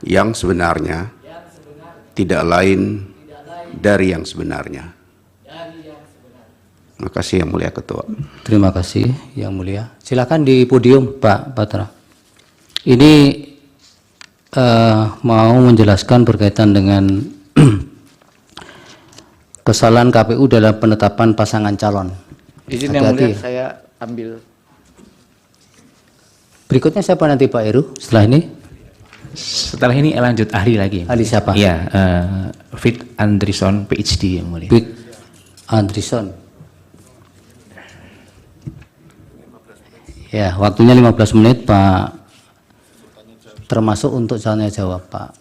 yang sebenarnya tidak lain dari yang sebenarnya. Terima kasih Yang Mulia Ketua. Terima kasih Yang Mulia. Silakan di podium Pak Patra. Ini mau menjelaskan berkaitan dengan kesalahan KPU dalam penetapan pasangan calon. Izin Yang Mulia, saya ambil. Berikutnya siapa nanti Pak Heru setelah ini? Setelah ini lanjut ahli lagi. Ahli siapa? Iya, Fit Andrison PhD Yang Mulia. Fit Andrison. Ya, waktunya 15 menit Pak. Termasuk untuk tanya jawab Pak.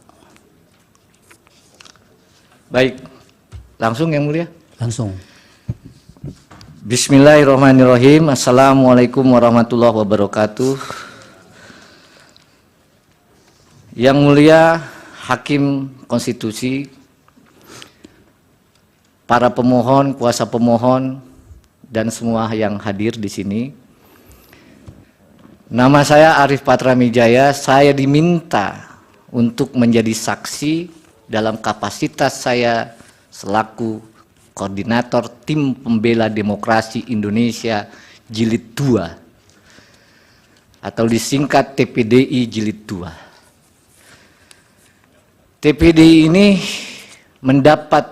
Baik, langsung Yang Mulia. Langsung. Bismillahirrahmanirrahim. Assalamualaikum warahmatullahi wabarakatuh. Yang Mulia Hakim Konstitusi, para pemohon, kuasa pemohon, dan semua yang hadir di sini. Nama saya Arif Patramijaya. Saya diminta untuk menjadi saksi dalam kapasitas saya selaku Koordinator Tim Pembela Demokrasi Indonesia Jilid 2 atau disingkat TPDI Jilid 2. TPDI ini mendapat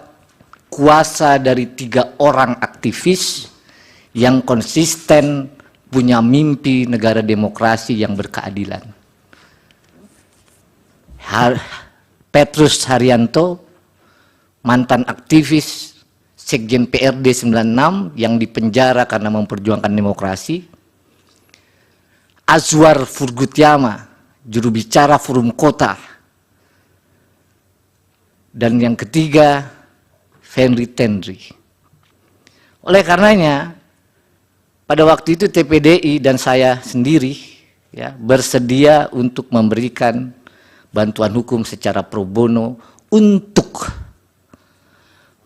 kuasa dari 3 orang aktivis yang konsisten punya mimpi negara demokrasi yang berkeadilan. Petrus Haryanto, mantan aktivis Sekjen PRD 96 yang dipenjara karena memperjuangkan demokrasi. Azwar Furgutyama, juru bicara Forum Kota. Dan yang ketiga, Fenry Tendri. Oleh karenanya, pada waktu itu TPDI dan saya sendiri ya, bersedia untuk memberikan bantuan hukum secara pro bono untuk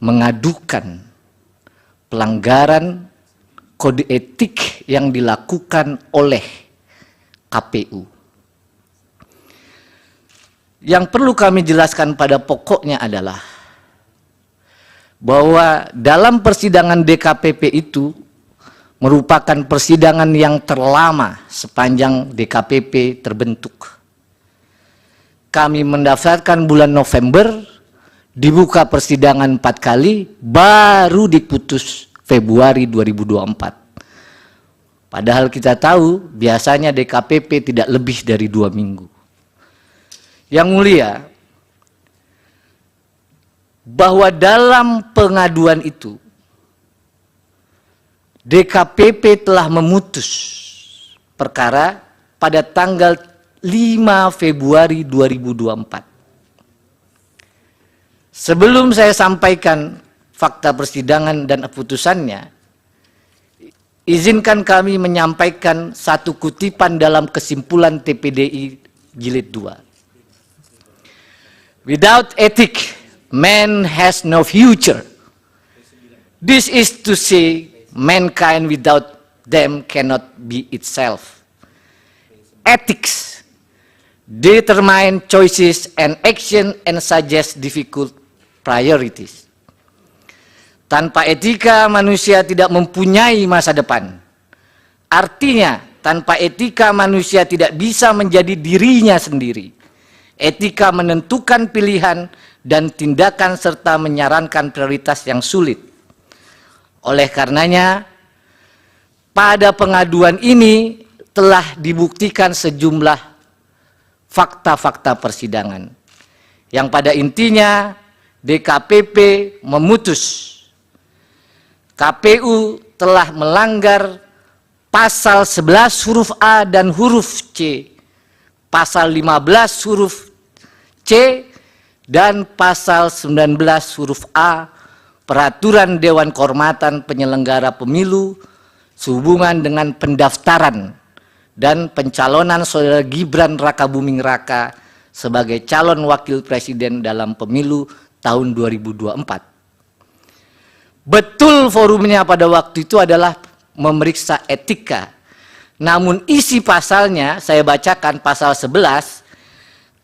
mengadukan pelanggaran kode etik yang dilakukan oleh KPU. Yang perlu kami jelaskan pada pokoknya adalah bahwa dalam persidangan DKPP itu merupakan persidangan yang terlama sepanjang DKPP terbentuk. Kami mendaftarkan bulan November, dibuka persidangan 4 kali, baru diputus Februari 2024. Padahal kita tahu biasanya DKPP tidak lebih dari 2 minggu. Yang Mulia, bahwa dalam pengaduan itu DKPP telah memutus perkara pada tanggal 5 Februari 2024. Sebelum saya sampaikan fakta persidangan dan putusannya, izinkan kami menyampaikan satu kutipan dalam kesimpulan TPDI Jilid 2. Without ethic, man has no future. This is to say, mankind without them cannot be itself. Ethics determine choices and action and suggest difficult priorities. Tanpa etika manusia tidak mempunyai masa depan. Artinya tanpa etika manusia tidak bisa menjadi dirinya sendiri. Etika menentukan pilihan dan tindakan serta menyarankan prioritas yang sulit. Oleh karenanya, pada pengaduan ini telah dibuktikan sejumlah fakta-fakta persidangan, yang pada intinya DKPP memutus KPU telah melanggar pasal 11 huruf A dan huruf C, pasal 15 huruf C, dan pasal 19 huruf A Peraturan Dewan Kehormatan Penyelenggara Pemilu sehubungan dengan pendaftaran dan pencalonan Saudara Gibran Rakabuming Raka sebagai calon wakil presiden dalam pemilu tahun 2024. Betul forumnya pada waktu itu adalah memeriksa etika. Namun isi pasalnya saya bacakan pasal 11,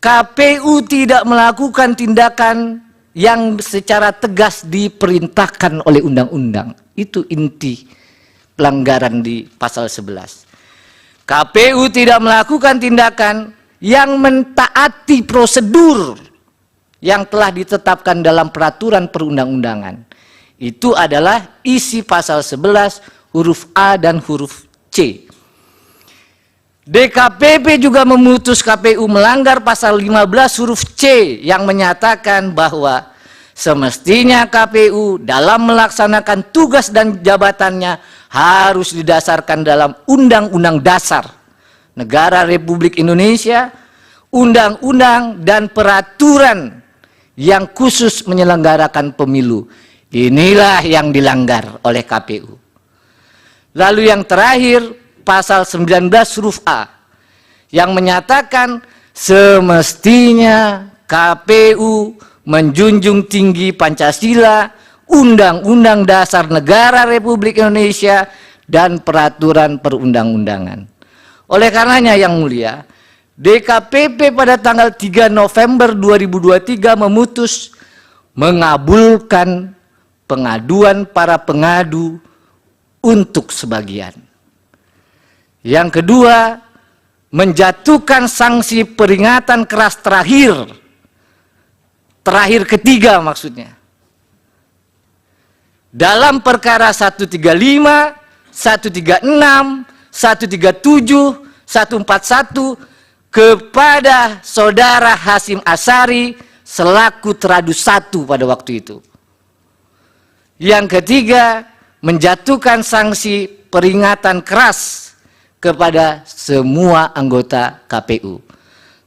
KPU tidak melakukan tindakan yang secara tegas diperintahkan oleh undang-undang. Itu inti pelanggaran di pasal 11. KPU tidak melakukan tindakan yang mentaati prosedur yang telah ditetapkan dalam peraturan perundang-undangan. Itu adalah isi pasal 11 huruf A dan huruf C. DKPP juga memutus KPU melanggar pasal 15 huruf C yang menyatakan bahwa semestinya KPU dalam melaksanakan tugas dan jabatannya harus didasarkan dalam Undang-Undang Dasar Negara Republik Indonesia, undang-undang dan peraturan yang khusus menyelenggarakan pemilu. Inilah yang dilanggar oleh KPU. Lalu yang terakhir, pasal 19 huruf A yang menyatakan semestinya KPU menjunjung tinggi Pancasila, Undang-Undang Dasar Negara Republik Indonesia, dan peraturan perundang-undangan. Oleh karenanya yang mulia, DKPP pada tanggal 3 November 2023 memutus mengabulkan pengaduan para pengadu untuk sebagian. Yang kedua, menjatuhkan sanksi peringatan keras terakhir ketiga maksudnya. Dalam perkara 135, 136, 137, 141 kepada saudara Hasyim Asyari selaku teradu 1 pada waktu itu. Yang ketiga, menjatuhkan sanksi peringatan keras kepada semua anggota KPU.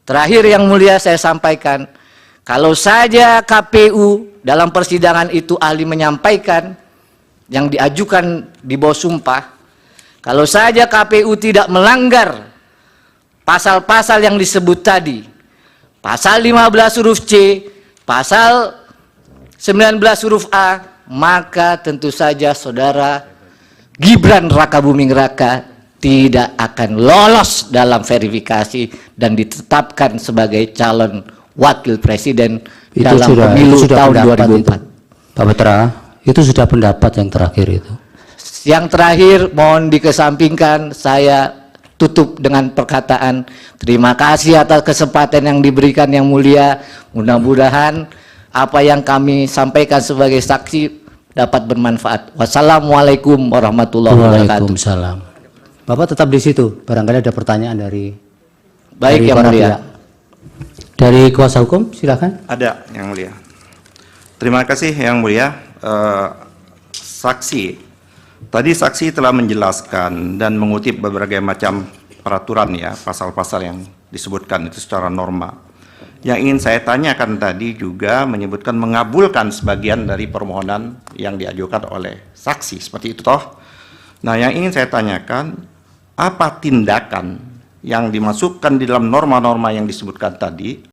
Terakhir yang mulia saya sampaikan, kalau saja KPU dalam persidangan itu ahli menyampaikan yang diajukan di bawah sumpah, kalau saja KPU tidak melanggar pasal-pasal yang disebut tadi, pasal 15 huruf C, pasal 19 huruf A, maka tentu saja saudara Gibran Rakabuming Raka tidak akan lolos dalam verifikasi dan ditetapkan sebagai calon wakil presiden dalam pemilu tahun 2004. Pak Petra, itu sudah pendapat yang terakhir itu. Yang terakhir mohon dikesampingkan, saya tutup dengan perkataan terima kasih atas kesempatan yang diberikan yang mulia. Mudah-mudahan apa yang kami sampaikan sebagai saksi dapat bermanfaat. Wassalamualaikum warahmatullahi wabarakatuh. Waalaikumsalam. Bapak tetap di situ, barangkali ada pertanyaan dari Yang mulia. pihak. Dari kuasa hukum, silakan. Ada, yang mulia. Terima kasih, yang mulia. Saksi, tadi saksi telah menjelaskan dan mengutip berbagai macam peraturan ya, pasal-pasal yang disebutkan itu secara norma. Yang ingin saya tanyakan tadi juga menyebutkan mengabulkan sebagian dari permohonan yang diajukan oleh saksi, seperti itu toh. Nah, yang ingin saya tanyakan, apa tindakan yang dimasukkan di dalam norma-norma yang disebutkan tadi